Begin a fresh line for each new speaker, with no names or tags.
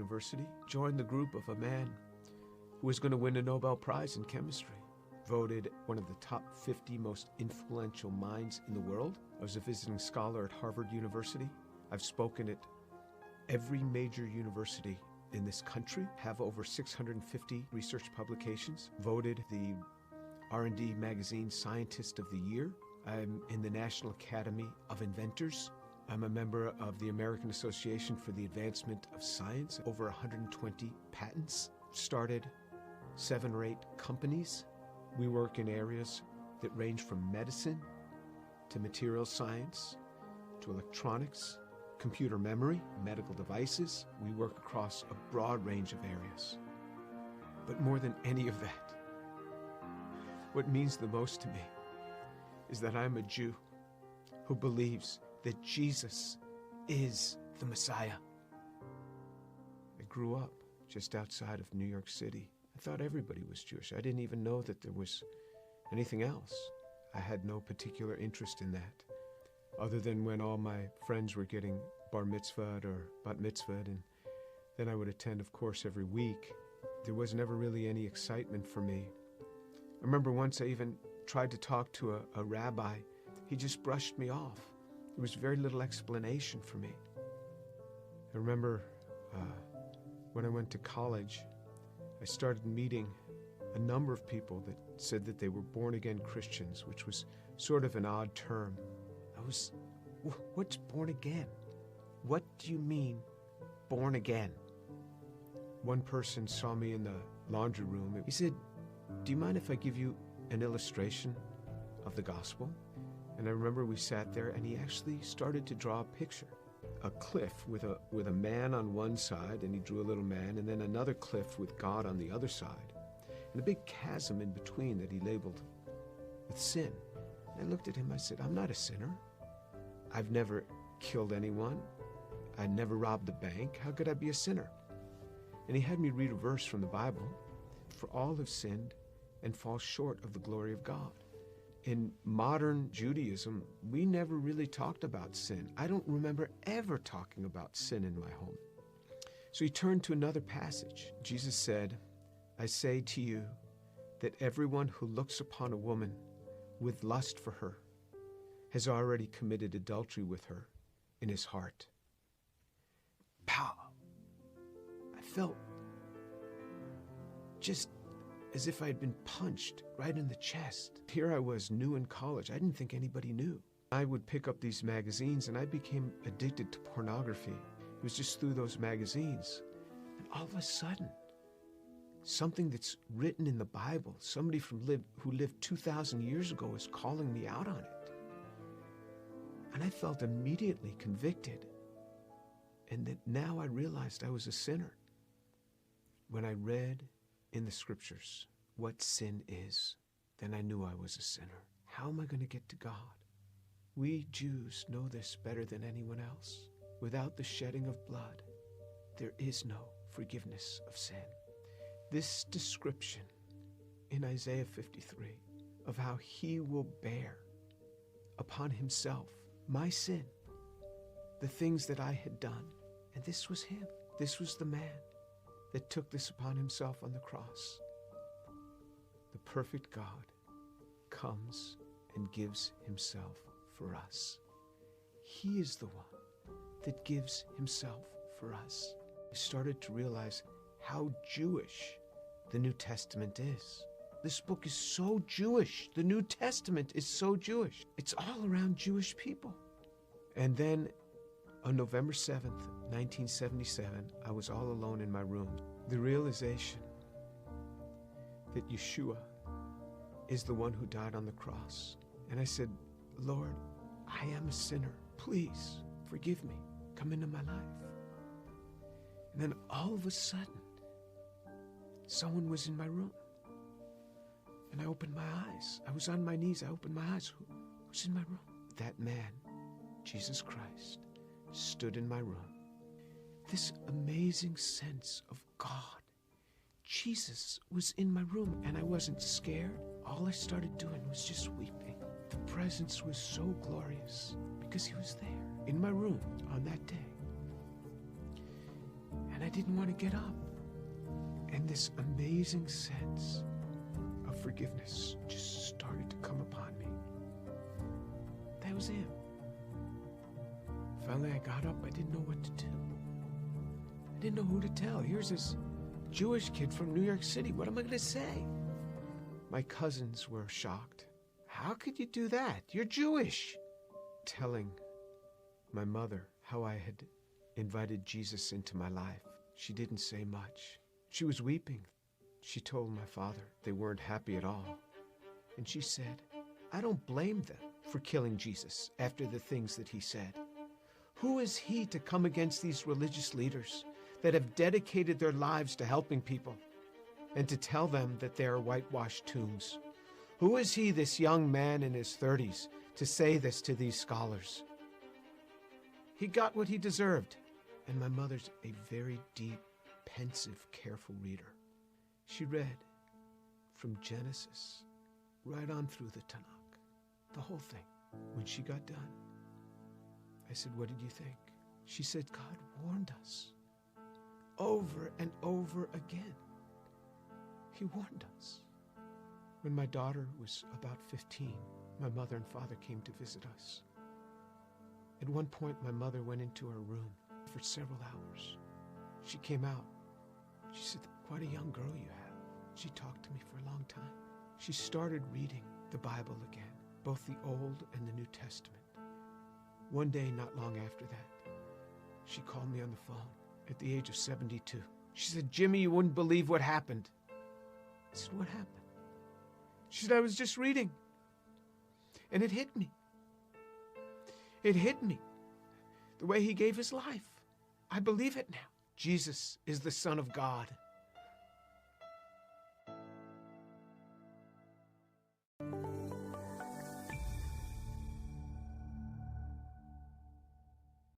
University, joined the group of a man who was going to win a Nobel Prize in chemistry. Voted one of the top 50 most influential minds in the world. I was a visiting scholar at Harvard University. I've spoken at every major university in this country, have over 650 research publications, voted the R&D magazine Scientist of the Year. I'm in the National Academy of Inventors. I'm a member of the American Association for the Advancement of Science, over 120 patents. Started 7 or 8 companies. We work in areas that range from medicine to material science to electronics, computer memory, medical devices. We work across a broad range of areas. But more than any of that, what means the most to me is that I'm a Jew who believes that Jesus is the Messiah. I grew up just outside of New York City. I thought everybody was Jewish. I didn't even know that there was anything else. I had no particular interest in that, other than when all my friends were getting bar mitzvahed or bat mitzvahed, and then I would attend, of course, every week. There was never really any excitement for me. I remember once I even tried to talk to a rabbi. He just brushed me off. There was very little explanation for me. I remember when I went to college, I started meeting a number of people that said that they were born-again Christians, which was sort of an odd term. What's born again? What do you mean, born again? One person saw me in the laundry room. He said, "Do you mind if I give you an illustration of the gospel?" And I remember we sat there and he actually started to draw a picture. A cliff with a man on one side, and he drew a little man, and then another cliff with God on the other side, and a big chasm in between that he labeled with sin. And I looked at him, I said, "I'm not a sinner. I've never killed anyone. I never robbed a bank. How could I be a sinner?" And he had me read a verse from the Bible. "For all have sinned and fall short of the glory of God." In modern Judaism, we never really talked about sin. I don't remember ever talking about sin in my home. So he turned to another passage. Jesus said, "I say to you that everyone who looks upon a woman with lust for her has already committed adultery with her in his heart." Pow! I felt just as if I had been punched right in the chest. Here I was, new in college. I didn't think anybody knew. I would pick up these magazines and I became addicted to pornography. It was just through those magazines. And all of a sudden, something that's written in the Bible, somebody who lived 2,000 years ago is calling me out on it. And I felt immediately convicted. And that now I realized I was a sinner. When I read in the scriptures what sin is, then I knew I was a sinner. How am I going to get to God? We Jews know this better than anyone else. Without the shedding of blood, there is no forgiveness of sin. This description in Isaiah 53 of how he will bear upon himself my sin, the things that I had done, and this was him. This was the man that took this upon himself on the cross. The perfect God comes and gives himself for us. He is the one that gives himself for us. I started to realize how Jewish the New Testament is. This book is so Jewish. The New Testament is so Jewish. It's all around Jewish people. And then on November 7th, 1977, I was all alone in my room. The realization that Yeshua is the one who died on the cross. And I said, "Lord, I am a sinner. Please forgive me. Come into my life." And then all of a sudden, someone was in my room. And I opened my eyes. I was on my knees. I opened my eyes. Who's in my room? That man, Jesus Christ, stood in my room. This amazing sense of God. Jesus was in my room, and I wasn't scared. All I started doing was just weeping. The presence was so glorious because he was there in my room on that day. And I didn't want to get up. And this amazing sense of forgiveness just started to come upon me. That was it. Finally, I got up. I didn't know what to do. I didn't know who to tell. Here's this Jewish kid from New York City. What am I going to say? My cousins were shocked. How could you do that? You're Jewish. Telling my mother how I had invited Jesus into my life. She didn't say much. She was weeping. She told my father they weren't happy at all. And she said, I don't blame them for killing Jesus after the things that he said. Who is he to come against these religious leaders that have dedicated their lives to helping people and to tell them that they are whitewashed tombs? Who is he, this young man in his 30s, to say this to these scholars? He got what he deserved. And my mother's a very deep, pensive, careful reader. She read from Genesis right on through the Tanakh, the whole thing. When she got done, I said, what did you think? She said, God warned us over and over again. He warned us. When my daughter was about 15, my mother and father came to visit us. At one point, my mother went into her room for several hours. She came out. She said, quite a young girl you have. She talked to me for a long time. She started reading the Bible again, both the Old and the New Testament. One day, not long after that, she called me on the phone at the age of 72. She said, Jimmy, you wouldn't believe what happened. I said, what happened? She said, I was just reading. And it hit me. It hit me. The way he gave his life. I believe it now. Jesus is the Son of God.